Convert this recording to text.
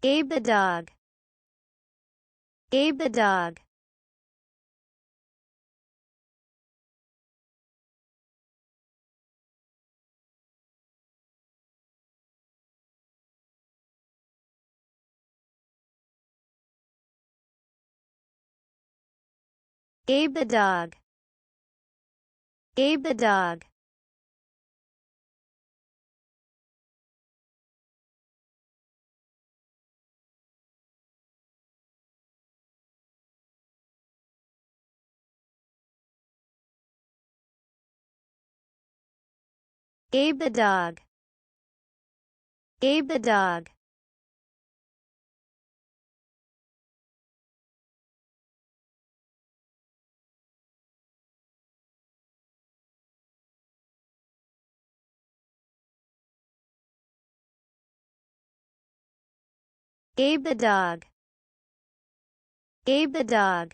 Gabe the dog. Gabe the dog. Gabe the dog. Gabe the dog. Gabe the dog. Gabe the dog. Gabe the dog. Gabe the dog.